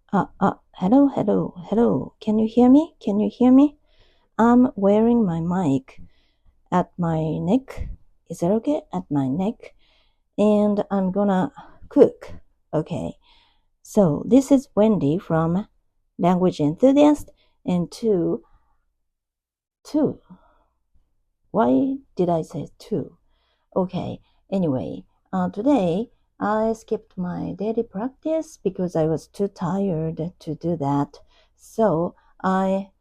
Hello. Can you hear me? Can you hear me? I'm wearing my mic at my neck. Is that okay? At my neck. And I'm gonna cook. Okay. So this is Wendy from Language-Enthusiast and two. Why did I say two? Okay. Anyway, today I skipped my daily practice because I was too tired to do that. So I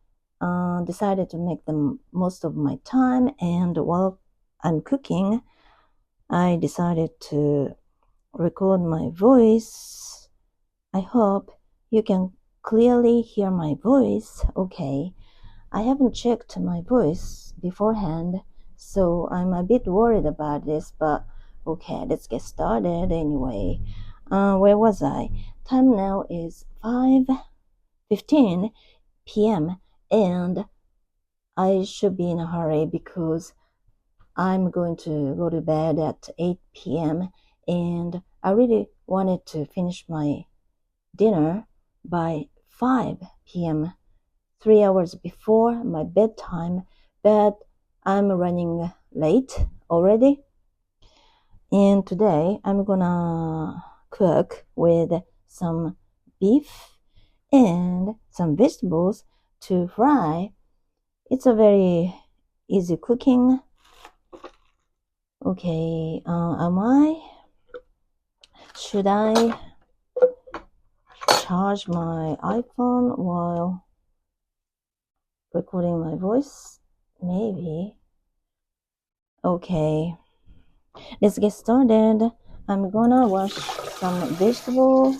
decided to make the most of my time, and while I'm cooking, I decided to record my voice. I hope you can clearly hear my voice. Okay, I haven't checked my voice beforehand, so I'm a bit worried about this, but okay, let's get started anyway. Where was I? Time now is 5:15 p.m. and I should be in a hurry because I'm going to go to bed at 8 p.m. and I really wanted to finish my dinner by 5 p.m., 3 hours before my bedtime, but I'm running late already. And today I'm gonna cook with some beef and some vegetables to fry. It's a very easy cooking. Okay, should I charge my iPhone while recording my voice? Maybe. Okay, let's get started. I'm gonna wash some vegetable.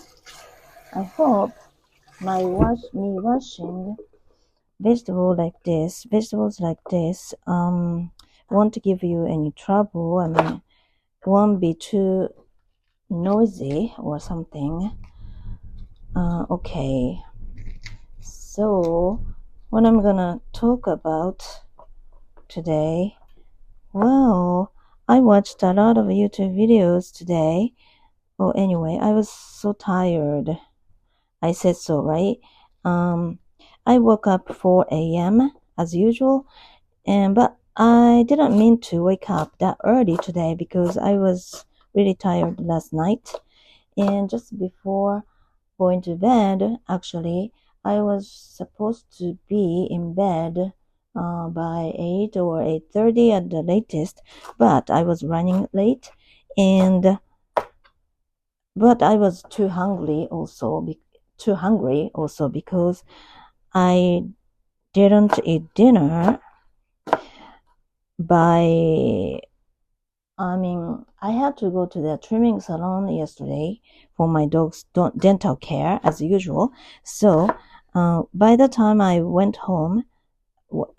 I hope me washing vegetables like this, won't give you any trouble. I mean, won't be too noisy or something. Okay, so what I'm gonna talk about today, well, I watched a lot of YouTube videos today. Oh, anyway, I was so tired. I said so, right? I woke up 4 a.m. as usual, but I didn't mean to wake up that early today because I was really tired last night. And just before going to bed, actually, I was supposed to be in bed by 8 or 8:30 at the latest, but I was running late, but I was too hungry also because I didn't eat dinner I had to go to the trimming salon yesterday for my dog's dental care as usual. So by the time I went home,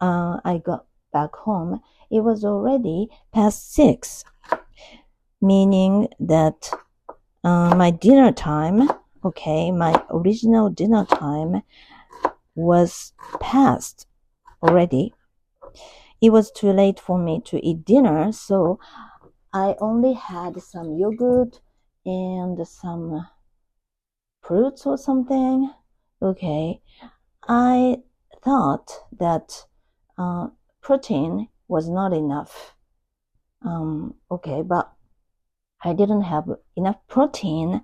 I got back home, it was already past 6, meaning that my dinner time, my original dinner time was past already. It was too late for me to eat dinner, so I only had some yogurt and some fruits or something. Okay, I thought that protein was not enough. But I didn't have enough protein.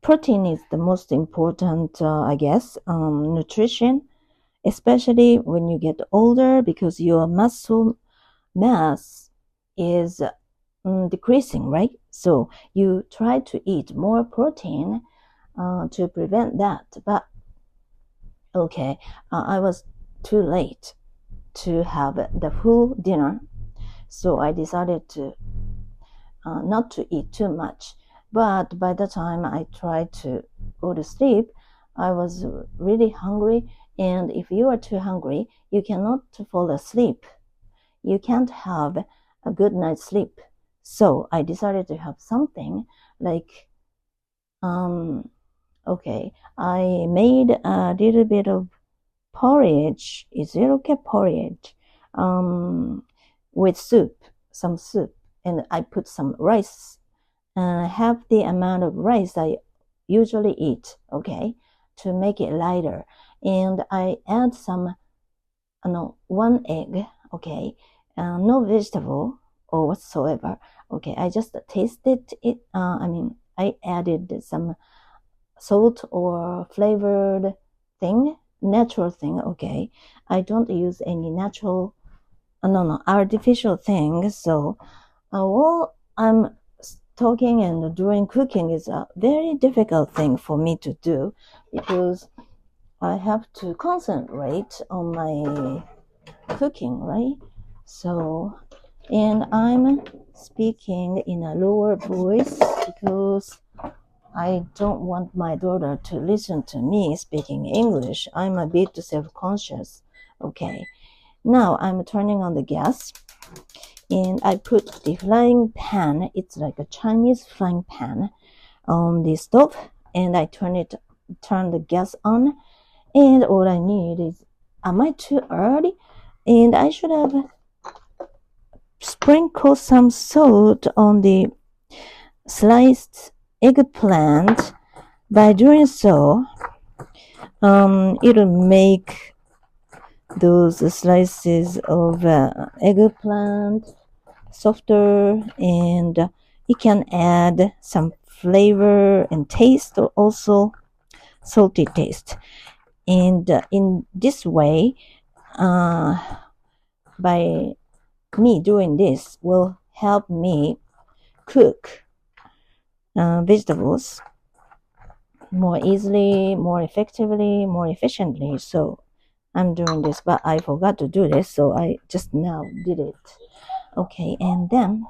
Protein is the most important, I guess, nutrition, especially when you get older because your muscle mass is decreasing, right? So you try to eat more protein to prevent that. But I was too late to have the full dinner, so I decided to not to eat too much. But by the time I tried to go to sleep, I was really hungry. And if you are too hungry, you cannot fall asleep. You can't have a good night's sleep. So I decided to have something like, I made a little bit of porridge. Is it okay? Porridge. With some soup. And I put some rice, half the amount of rice I usually eat, okay? to make it lighter. And I add some, one egg, okay, no vegetable or whatsoever. Okay, I just tasted it. I added some salt or flavored thing, natural thing. Okay, I don't use any natural, artificial thing. So, while I'm talking and doing cooking is a very difficult thing for me to do because I have to concentrate on my cooking, right? So, and I'm speaking in a lower voice because I don't want my daughter to listen to me speaking English. I'm a bit self-conscious. Okay, now I'm turning on the gas and I put the frying pan, it's like a Chinese frying pan, on the stove, and I turn the gas on, and all I need is, am I too early? And I should have sprinkled some salt on the sliced eggplant. By doing so, it'll make those slices of eggplant softer, and it can add some flavor and taste, or also salty taste. And in this way, by me doing this will help me cook vegetables more easily, more effectively, more efficiently. So I'm doing this, but I forgot to do this, so I just now did it. Okay, and then,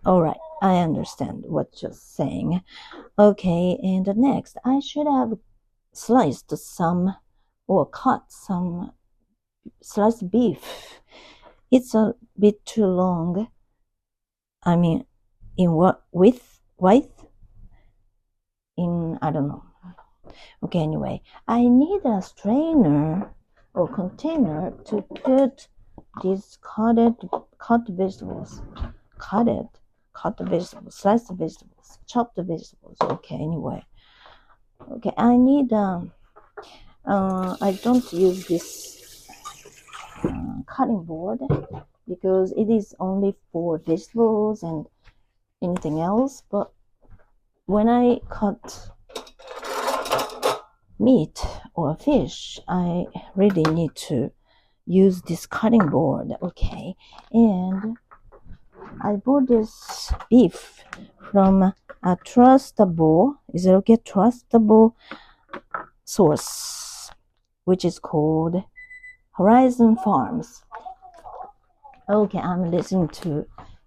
all right, I understand what you're saying. Okay, and next, I should have sliced some or cut some sliced beef. It's a bit too long. I mean, in what width? I don't know. Okay, anyway, I need a strainer or container to put these cut vegetables, sliced vegetables, chopped vegetables. Okay, anyway. Okay, I need, I don't use this cutting board because it is only for vegetables and anything else. But when I cut meat or fish, I really need to use this cutting board. Okay, and I bought this beef from a trustable source, which is called Horizon Farms. Okay, I'm listening to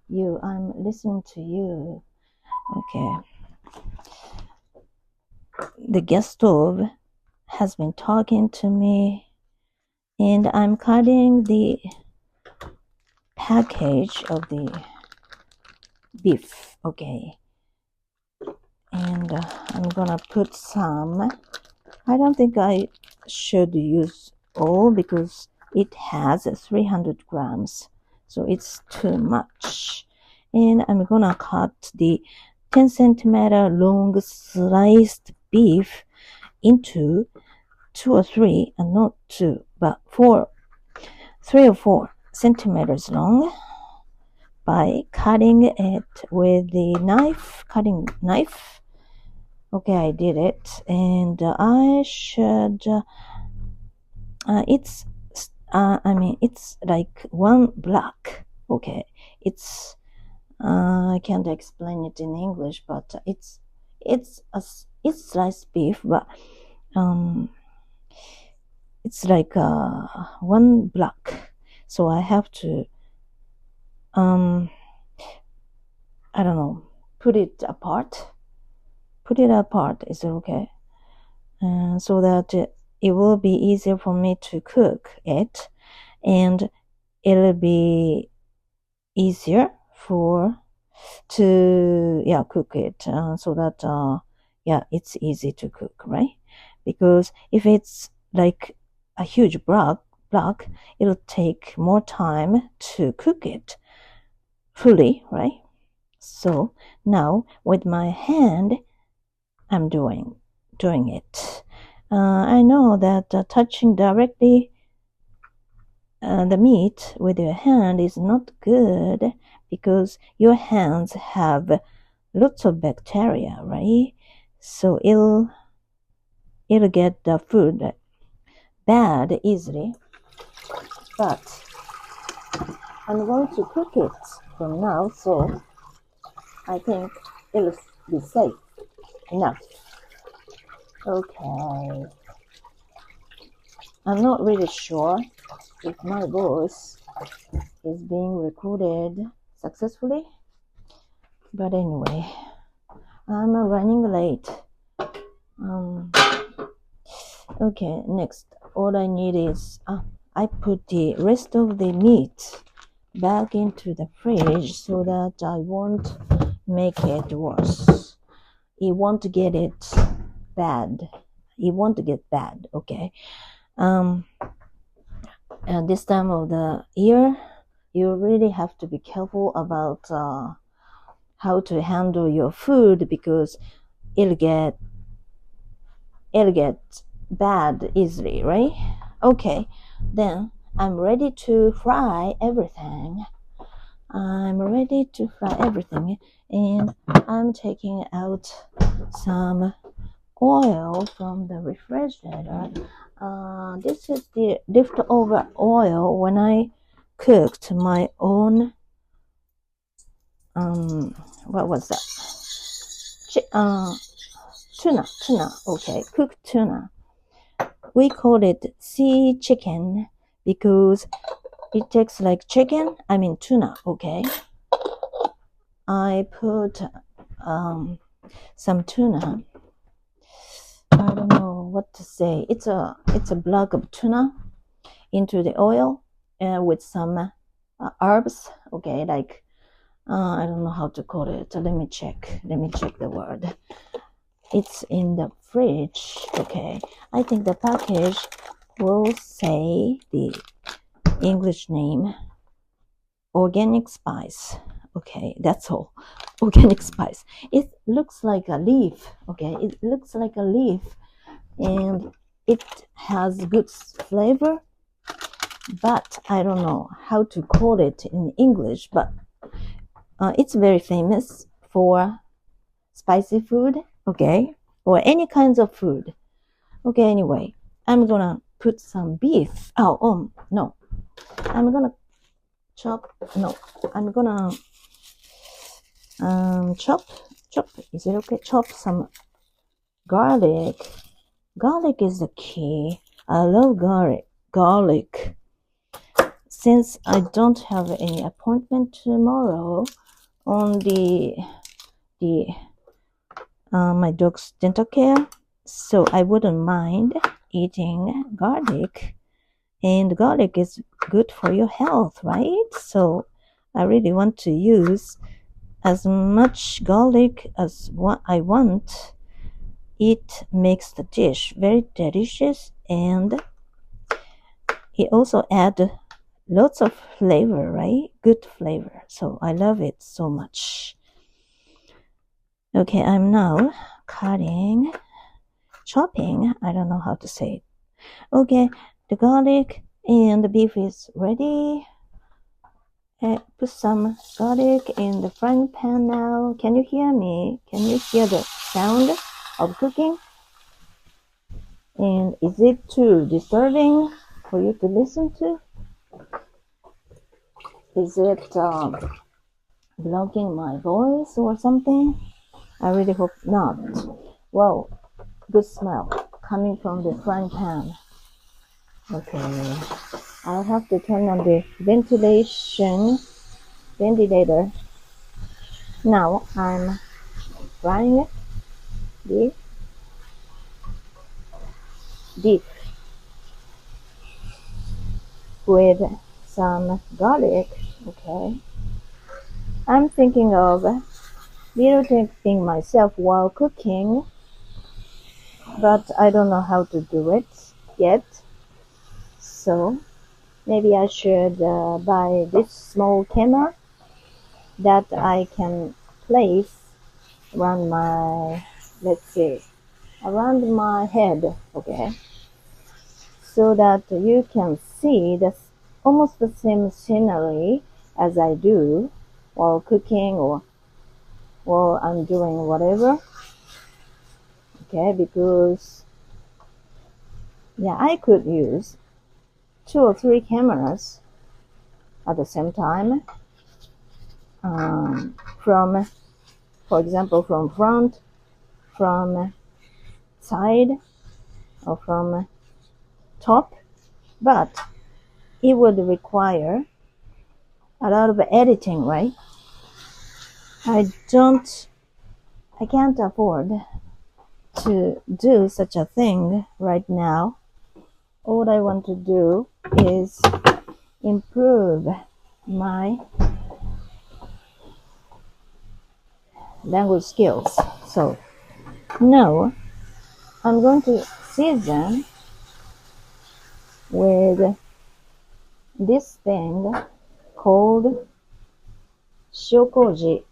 you. Okay. The gas stove has been talking to me, and I'm cutting the package of the beef. Okay, and I'm gonna put some. I don't think I should use all because it has 300 grams, so it's too much. And I'm gonna cut the 10 centimeter long sliced beef into 2 or 3, and not 2, but 3 or 4 centimeters long by cutting it with the cutting knife. Okay, I did it, and I should. It's like one block. Okay, it's. I can't explain it in English, but it's sliced beef, but it's like one block. So I have to I don't know, put it apart. Is it okay? So that it will be easier for me to cook it, and it'll be easier to cook it, so that it's easy to cook, right? Because if it's like a huge block, it'll take more time to cook it fully, right? So now with my hand, I'm doing it. I know that touching directly the meat with your hand is not good because your hands have lots of bacteria, right? So it'll get the food bad easily. But I'm going to cook it from now, so I think it'll be safe enough. Okay. I'm not really sure if my voice is being recorded successfully, but anyway, I'm running late. Okay, next, all I need is I put the rest of the meat back into the fridge so that I won't make it worse. It won't get it bad. It won't get bad, okay? And this time of the year, you really have to be careful about how to handle your food because it'll get bad easily, right? Okay, then I'm ready to fry everything. I'm ready to fry everything, and I'm taking out some oil from the refrigerator. This is the leftover oil when I cooked my own what was that? Tuna. Okay, cooked tuna. We call it sea chicken because it tastes like chicken. I mean tuna. Okay. I put some tuna. I don't know what to say. It's a block of tuna into the oil with some herbs. Okay, like I don't know how to call it. Let me check the word. It's in the fridge. Okay, I think the package will say the English name, organic spice. Okay, that's all. Organic spice. It looks like a leaf. Okay, it looks like a leaf, and it has good flavor, but I don't know how to call it in English. But it's very famous for spicy food. Okay, or any kinds of food. Okay, anyway, I'm gonna put some beef. Oh no, I'm gonna chop. No, I'm gonna chop. Is it okay? Chop some garlic. Garlic is the key. I love garlic. Since I don't have any appointment tomorrow on my dog's dental care, so I wouldn't mind eating garlic. And garlic is good for your health, right? So I really want to use as much garlic as what I want. It makes the dish very delicious, and it also adds lots of flavor, right? Good flavor. So I love it so much. Okay, I'm now chopping. I don't know how to say it. Okay, the garlic and the beef is ready. Put some garlic in the frying pan now. Can you hear me? Can you hear the sound of cooking? And is it too disturbing for you to listen to? Is it blocking my voice or something? I really hope not. Wow, good smell coming from the frying pan. Okay, I'll have to turn on the ventilator. Now I'm frying it deep with some garlic. Okay, I'm thinking of videotaping myself while cooking, but I don't know how to do it yet. So maybe I should buy this small camera that I can place around my let's say, around my head, okay, so that you can see almost the same scenery as I do while cooking or while I'm doing whatever, okay, because yeah, I could use 2 or 3 cameras at the same time, from, for example, from front, from side, or from top, but it would require a lot of editing, right? I can't afford to do such a thing right now. All I want to do is improve my language skills. So now I'm going to season with this thing called shiokoji.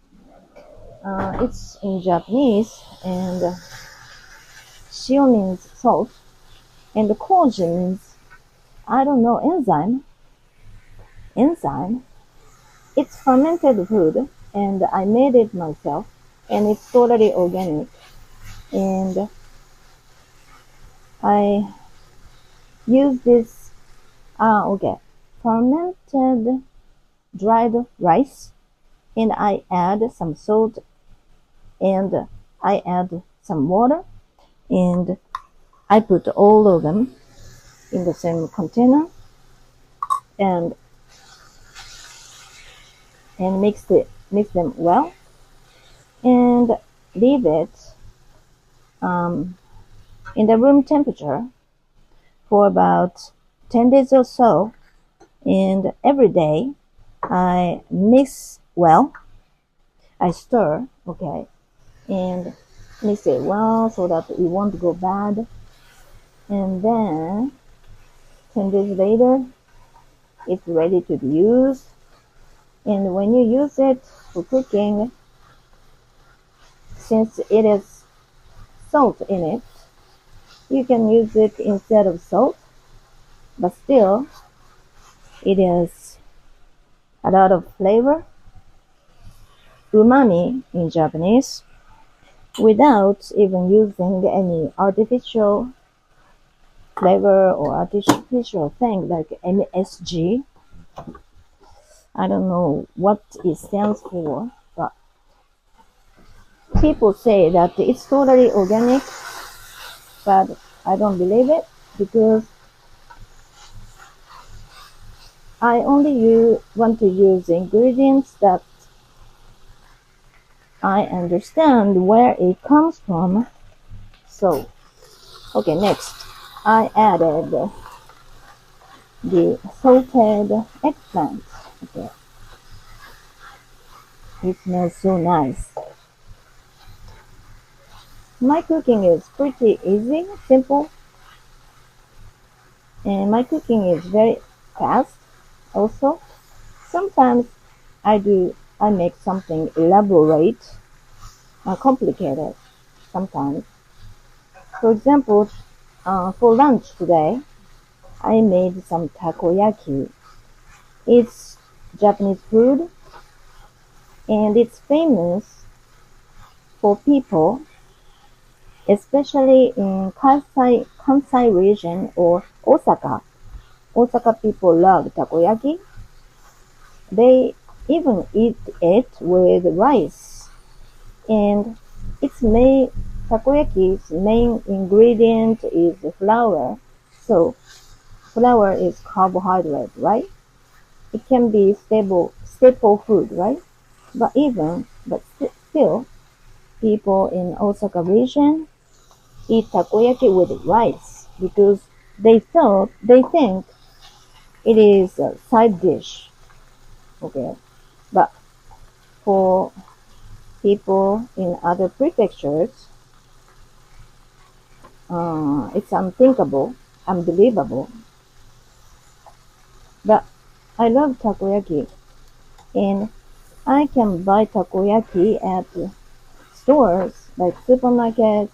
It's in Japanese, and shio means salt, and koji means, I don't know, enzyme. It's fermented food, and I made it myself, and it's totally organic. And I use this, fermented dried rice, and I add some salt, and I add some water, and I put all of them in the same container, and mix them well, and leave it in the room temperature for about 10 days or so. And every day I mix well, I stir, okay, and mix it well so that it won't go bad. And then 10 days later, it's ready to be used. And when you use it for cooking, since it is salt in it, you can use it instead of salt, but still it is a lot of flavor, umami in Japanese, without even using any artificial flavor or artificial thing like MSG. I don't know what it stands for, but people say that it's totally organic, but I don't believe it, because I only want to use ingredients that I understand where it comes from. So, okay, next I added the salted eggplant. Okay, it smells so nice. My cooking is pretty easy, simple, and my cooking is very fast also. Sometimes I make something elaborate, complicated sometimes. For example, for lunch today, I made some takoyaki. It's Japanese food, and it's famous for people, especially in Kansai region or Osaka. Osaka people love takoyaki. They even eat it with rice. And takoyaki's main ingredient is flour. So flour is carbohydrate, right? It can be staple food, right? But still, people in Osaka region eat takoyaki with rice because they think it is a side dish. Okay, but for people in other prefectures, it's unthinkable, unbelievable. But I love takoyaki, and I can buy takoyaki at stores, like supermarkets,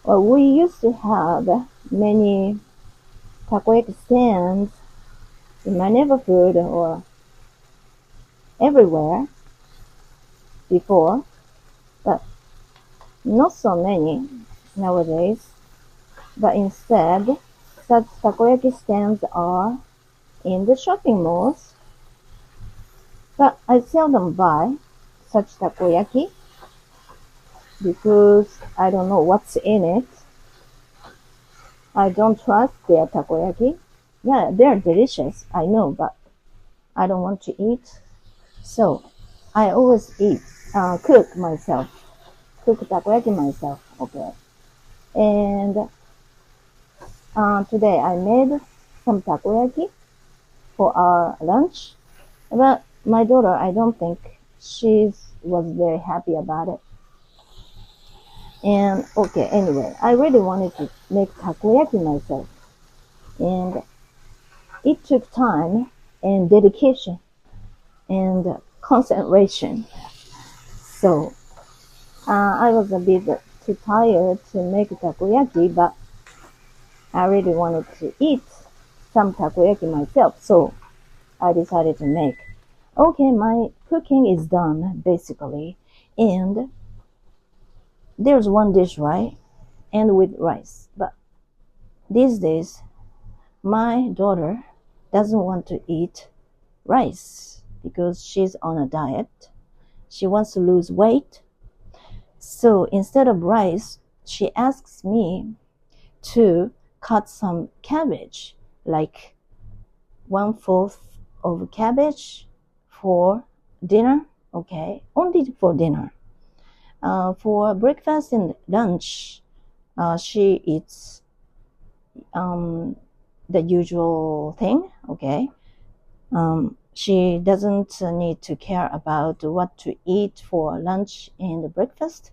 well, we used to have many takoyaki stands in my neighborhood or everywhere before, but not so many nowadays. But instead, such takoyaki stands are in the shopping malls. But I seldom buy such takoyaki because I don't know what's in it. I don't trust their takoyaki. Yeah, they're delicious, I know, but I don't want to eat. So I always cook takoyaki myself, okay. And today I made some takoyaki for our lunch, but my daughter, I don't think she was very happy about it. And okay, anyway, I really wanted to make takoyaki myself, and it took time and dedication and concentration. So I was a bit too tired to make takoyaki, but I really wanted to eat some takoyaki myself, so I decided to make. Okay, my cooking is done, basically, and there's one dish, right? And with rice. But these days, my daughter doesn't want to eat rice because she's on a diet. She wants to lose weight. So instead of rice, she asks me to cut some cabbage, like 1/4 of cabbage for dinner, okay, only for dinner. For breakfast and lunch, she eats the usual thing, okay. She doesn't need to care about what to eat for lunch and breakfast.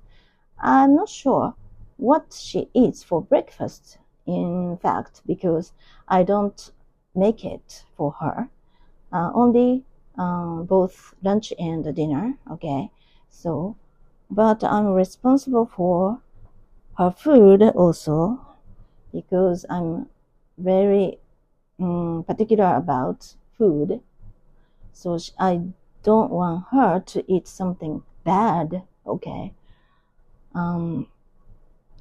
I'm not sure what she eats for breakfast, in fact, because I don't make it for her. Only both lunch and dinner, okay? So, but I'm responsible for her food also because I'm very particular about food. So I don't want her to eat something bad, okay?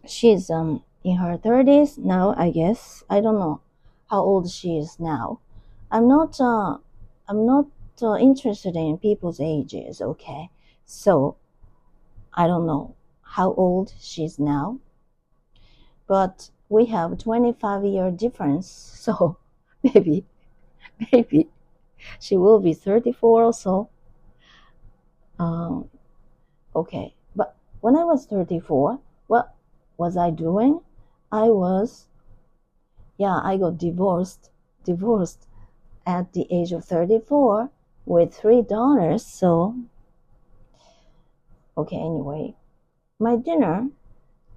She's in her 30s now, I guess. I don't know how old she is now. I'm not interested in people's ages, okay? So I don't know how old she's now, but we have 25-year difference, so maybe she will be 34 or so. Okay, but when I was 34, what was I doing? I got divorced at the age of 34 with 3 daughters. So, okay, anyway, my dinner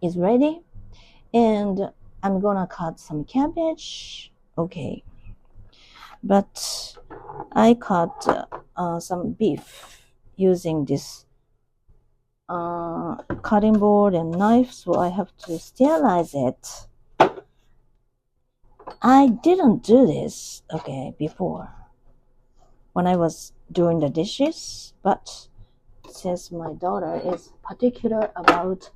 is ready and I'm gonna cut some cabbage. Okay, but I cut some beef using this cutting board and knife, so I have to sterilize it. I didn't do this, okay, before when I was doing the dishes, but since my daughter is particular about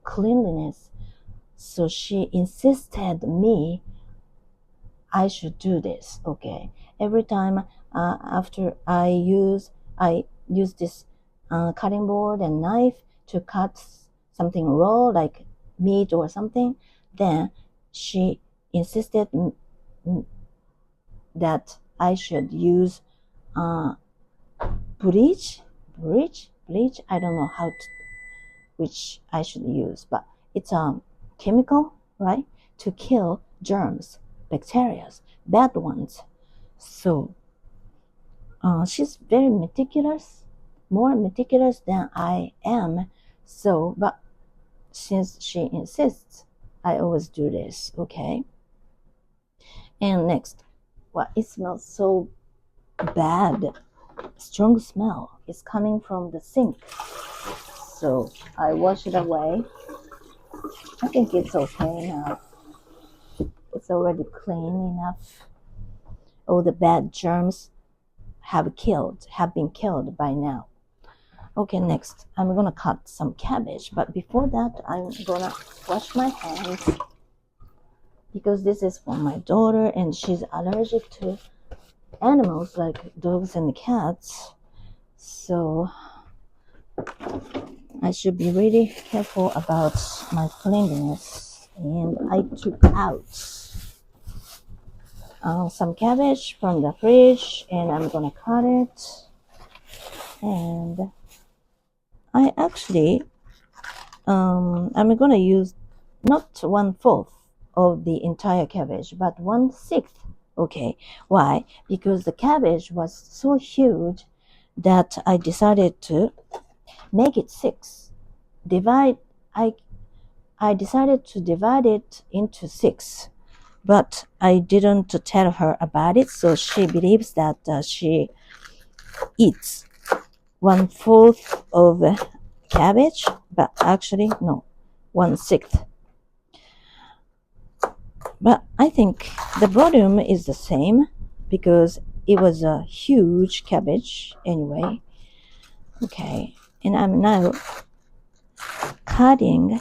cleanliness, so she insisted me I should do this, okay. Every time after I use this cutting board and knife to cut something raw like meat or something, then she insisted that I should use bleach. I don't know which I should use, but it's a chemical, right, to kill germs, bacteria, bad ones. So she's very meticulous, more meticulous than I am. So, but since she insists, I always do this, okay? And next, well, it smells so bad. Strong smell is coming from the sink. so I wash it away. I think it's okay now. It's already clean enough. All the bad germs have been killed by now. Okay, next I'm gonna cut some cabbage, but before that I'm gonna wash my hands because this is for my daughter and she's allergic to animals like dogs and cats. So I should be really careful about my cleanliness. And I took out some cabbage from the fridge and I'm gonna cut it. And I actually I'm gonna use not 1/4 of the entire cabbage, but 1/6. Okay, why? Because the cabbage was so huge that I decided to make it 6. I decided to divide it into 6, but I didn't tell her about it, so she believes that she eats 1/4 of cabbage, but actually no, 1/6. But I think the volume is the same because it was a huge cabbage anyway. Okay, and I'm now cutting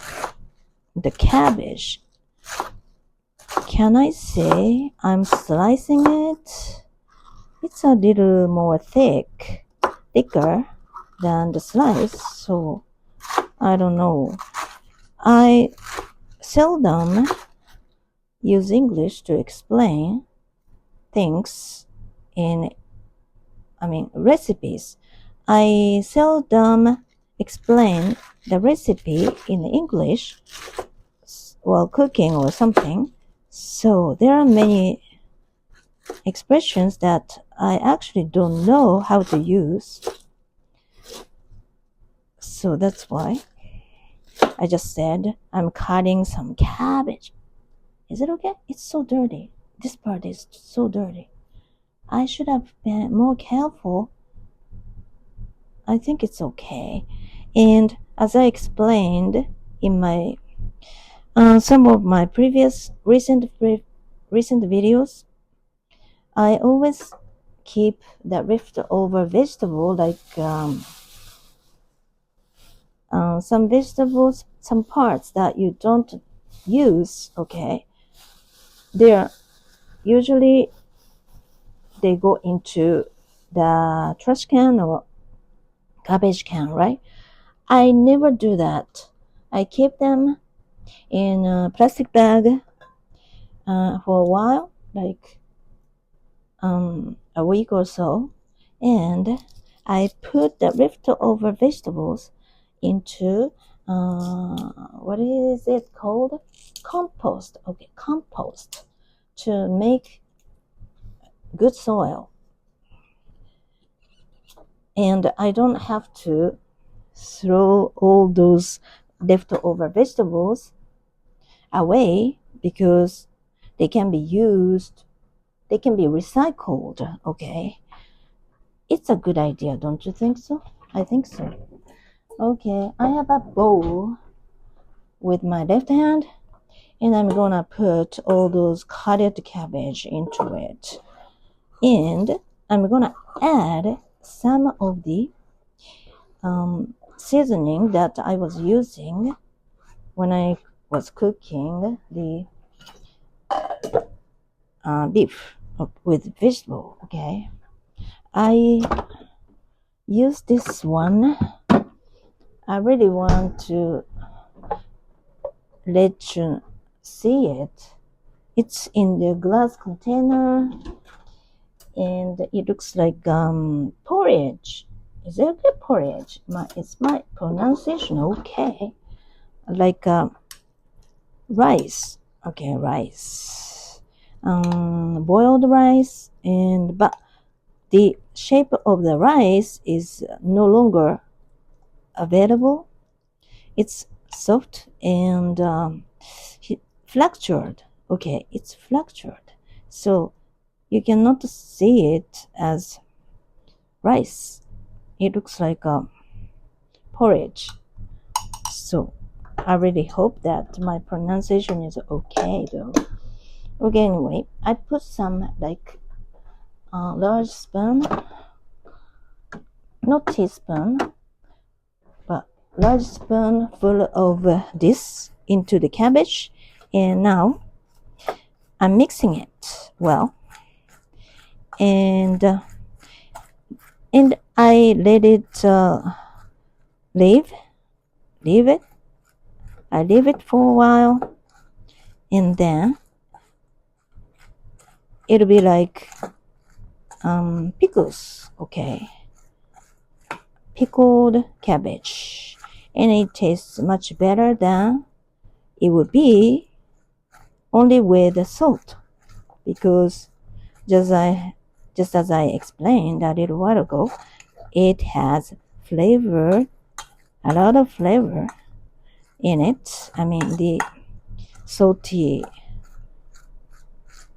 the cabbage. Can I say I'm slicing it? It's a little more thicker than the slice, so I don't know. I seldom use English to explain things recipes. I seldom explain the recipe in English while cooking or something. So there are many expressions that I actually don't know how to use. So that's why I just said I'm cutting some cabbage. Is it okay? It's so dirty. This part is so dirty. I should have been more careful. I think it's okay. And as I explained in my some of my previous recent videos, I always keep the leftover vegetable, like some vegetables, some parts that you don't use. Okay, they're usually they go into the trash can or garbage can, right? I never do that. I keep them in a plastic bag for a while, like a week or so, and I put the leftover vegetables into what is it called? Compost. Okay, compost, to make good soil. And I don't have to throw all those leftover vegetables away because they can be used, they can be recycled. Okay, it's a good idea, don't you think so? I think so. Okay, I have a bowl with my left hand and I'm gonna put all those cutted cabbage into it, and I'm gonna add some of the seasoning that I was using when I was cooking the beef with vegetable. Okay, I use this one. I really want to let you see it. It's in the glass container and it looks like porridge. Is it okay? Porridge? Is my pronunciation okay? Like rice. Okay, rice. Boiled rice, but the shape of the rice is no longer available. It's soft and fractured. Okay, it's fractured. So you cannot see it as rice. It looks like porridge. So I really hope that my pronunciation is okay though. Okay, anyway, I put some like large spoon, not teaspoon, but large spoon full of this into the cabbage, and now I'm mixing it well, and I let it leave it. I leave it for a while, and then it'll be like pickles, okay, pickled cabbage, and it tastes much better than it would be only with the salt, because just as I explained a little while ago, it has flavor, a lot of flavor in it. I mean, the salty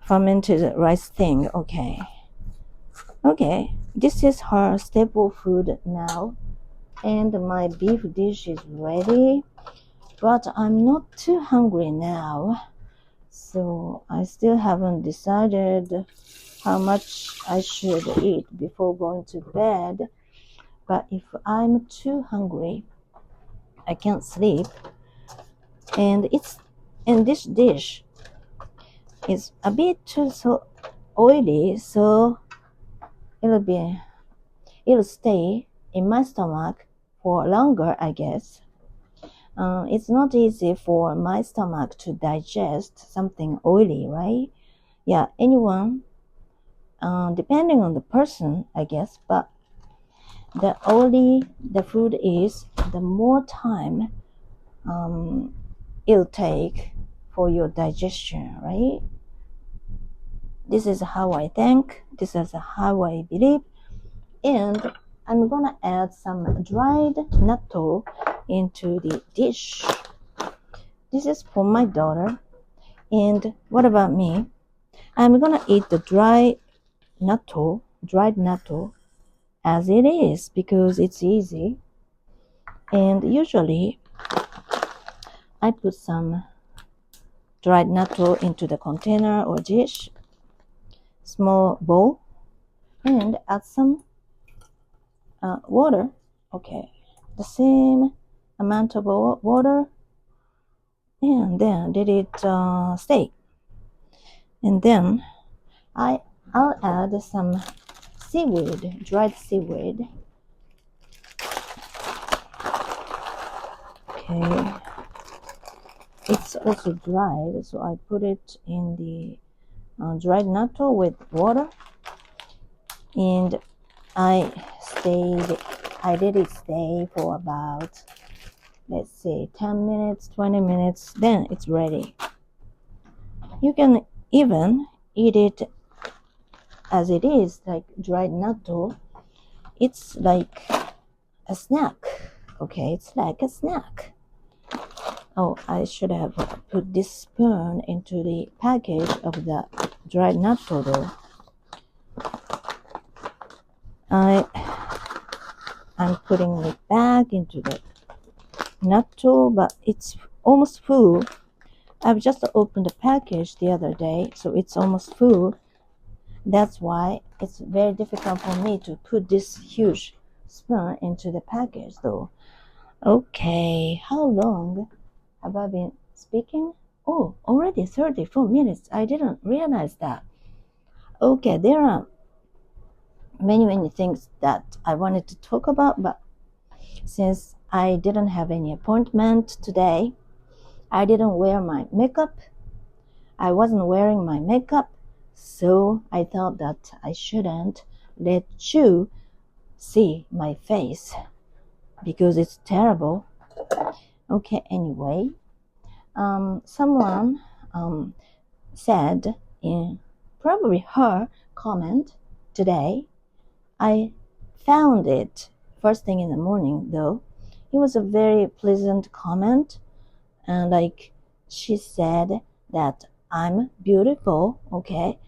fermented rice thing. Okay, this is her staple food now, and my beef dish is ready, but I'm not too hungry now, so I still haven't decided how much I should eat before going to bed. But if I'm too hungry, I can't sleep, and this dish is a bit too so oily, so it'll stay in my stomach for longer, I guess. It's not easy for my stomach to digest something oily, right? Yeah, anyone, depending on the person, I guess, but the oily the food is, the more time it'll take for your digestion, right? This is how I think, this is how I believe, and I'm gonna add some dried natto into the dish. This is for my daughter, and what about me? I'm gonna eat the dried natto as it is, because it's easy, and usually I put some dried natto into the container or dish, small bowl, and add some water. Okay, the same amount of water, and then let it stay. And then I'll add some seaweed, dried seaweed. Okay, it's also dried, so I put it in the dried natto with water, and I let it stay for about, let's say, 10 minutes, 20 minutes, then it's ready. You can even eat it as it is, like dried natto. It's like a snack, okay? It's like a snack. Oh, I should have put this spoon into the package of the dried natto though. I'm putting it back into the natto, but it's almost full. I've just opened the package the other day, so it's almost full. That's why it's very difficult for me to put this huge spoon into the package though. Okay, how long have I been speaking? Oh, already 34 minutes. I didn't realize that. Okay, there are many things that I wanted to talk about, but since I didn't have any appointment today, I didn't wear my makeup. I wasn't wearing my makeup, so I thought that I shouldn't let you see my face because it's terrible. Okay, anyway, someone said in probably her comment today, I found it first thing in the morning though. It was a very pleasant comment, and like she said that I'm beautiful, okay?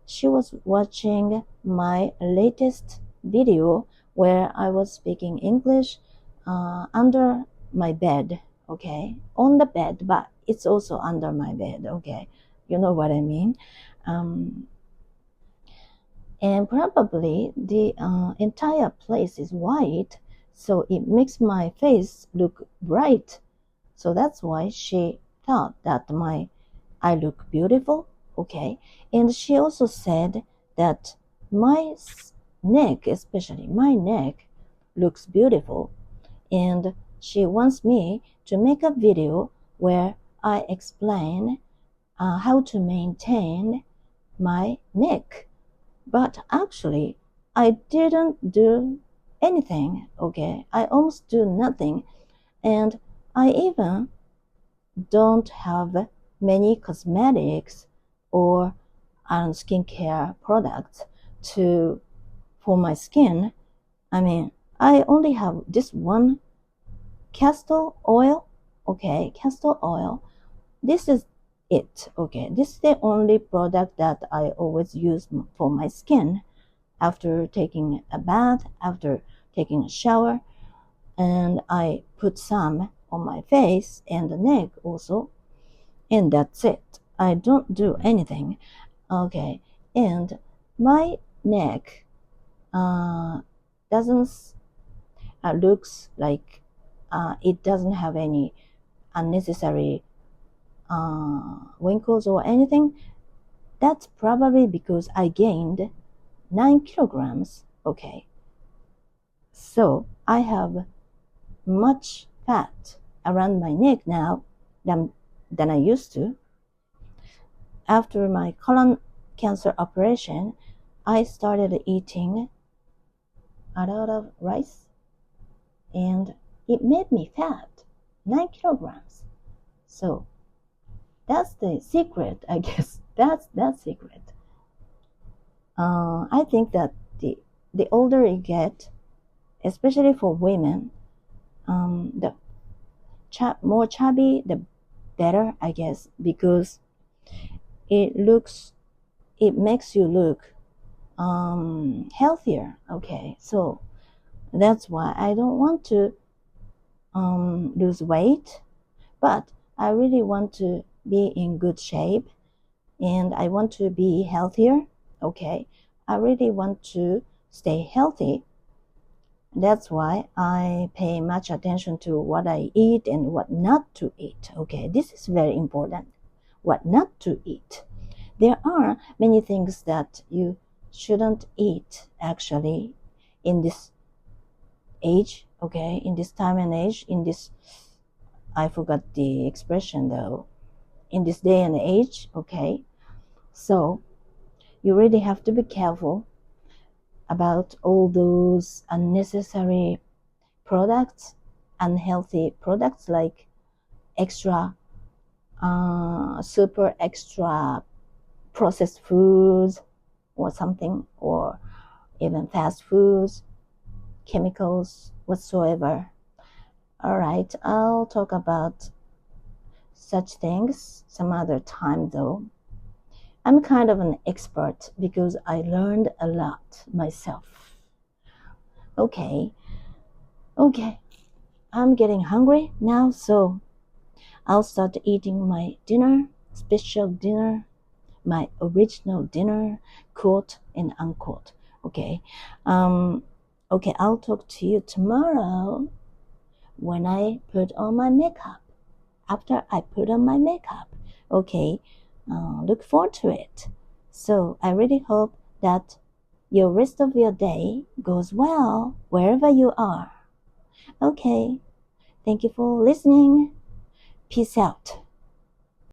She was watching my latest video where I was speaking English under my bed, okay, on the bed, but it's also under my bed, okay, you know what I mean. And probably the entire place is white, so it makes my face look bright. So that's why she thought that I look beautiful, okay. And she also said that my neck, especially my neck, looks beautiful, and she wants me to make a video where I explain how to maintain my neck. But actually, I didn't do anything, okay? I almost do nothing. And I even don't have many cosmetics or skincare products for my skin. I mean, I only have this one castor oil, okay? Castor oil. This is it, okay? This is the only product that I always use for my skin after taking a bath, after taking a shower, and I put some on my face and the neck also, and that's it. I don't do anything, okay? And my neck doesn't looks like it doesn't have any unnecessary wrinkles or anything. That's probably because I gained 9 kilograms, okay? So I have much fat around my neck now than I used to. After my colon cancer operation, I started eating a lot of rice, and it made me fat, 9 kilograms. So that's the secret, I guess. That's that secret. I think that the older you get, especially for women, the more chubby, the better, I guess, because it makes you look healthier. Okay, so that's why I don't want to lose weight, but I really want to be in good shape, and I want to be healthier. Okay, I really want to stay healthy. That's why I pay much attention to what I eat and what not to eat. Okay, this is very important. What not to eat. There are many things that you shouldn't eat actually in this age, okay, in this time and age, in this, I forgot the expression though, in this day and age, okay. So you really have to be careful about all those unnecessary products, unhealthy products like extra, super extra processed foods or something, or even fast foods, chemicals, whatsoever. All right, I'll talk about such things some other time though. I'm kind of an expert because I learned a lot myself. Okay, I'm getting hungry now, so I'll start eating my dinner, special dinner, my original dinner, quote and unquote. Okay, okay, I'll talk to you tomorrow when I put on my makeup. After I put on my makeup, okay, look forward to it. So I really hope that your rest of your day goes well wherever you are. Okay, thank you for listening. Peace out.